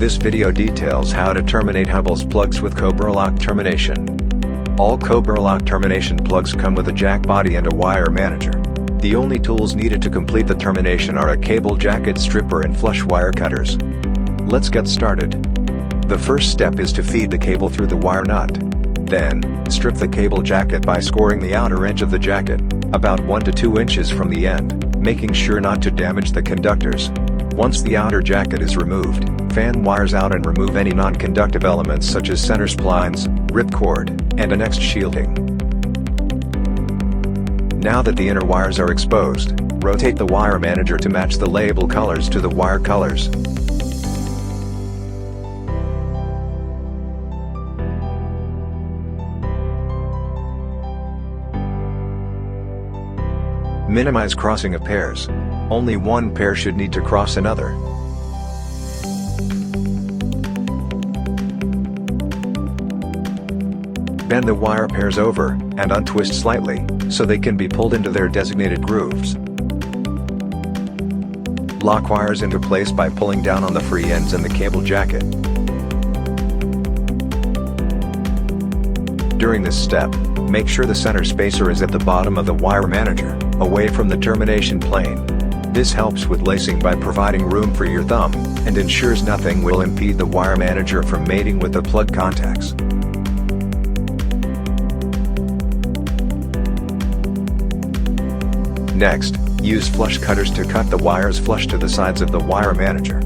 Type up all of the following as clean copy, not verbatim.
This video details how to terminate Hubbell's plugs with Cobra-Lock Termination. All Cobra-Lock Termination plugs come with a jack body and a wire manager. The only tools needed to complete the termination are a cable jacket stripper and flush wire cutters. Let's get started. The first step is to feed the cable through the wire nut. Then, strip the cable jacket by scoring the outer edge of the jacket, about 1 to 2 inches from the end, making sure not to damage the conductors. Once the outer jacket is removed, fan wires out and remove any non-conductive elements such as center splines, ripcord, and annexed shielding. Now that the inner wires are exposed, rotate the wire manager to match the label colors to the wire colors. Minimize crossing of pairs. Only one pair should need to cross another. Bend the wire pairs over, and untwist slightly, so they can be pulled into their designated grooves. Lock wires into place by pulling down on the free ends in the cable jacket. During this step, make sure the center spacer is at the bottom of the wire manager, away from the termination plane. This helps with lacing by providing room for your thumb, and ensures nothing will impede the wire manager from mating with the plug contacts. Next, use flush cutters to cut the wires flush to the sides of the wire manager.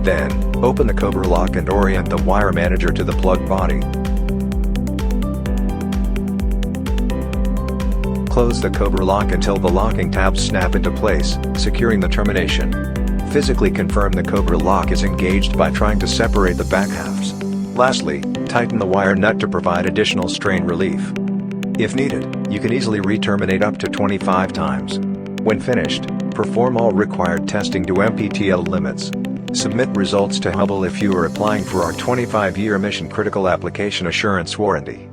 Then, open the Cobra-Lock and orient the wire manager to the plug body. Close the Cobra-Lock until the locking tabs snap into place, securing the termination. Physically confirm the Cobra-Lock is engaged by trying to separate the back halves. Lastly, tighten the wire nut to provide additional strain relief. If needed, you can easily re-terminate up to 25 times. When finished, perform all required testing to MPTL limits. Submit results to Hubbell if you are applying for our 25-year mission-critical application assurance warranty.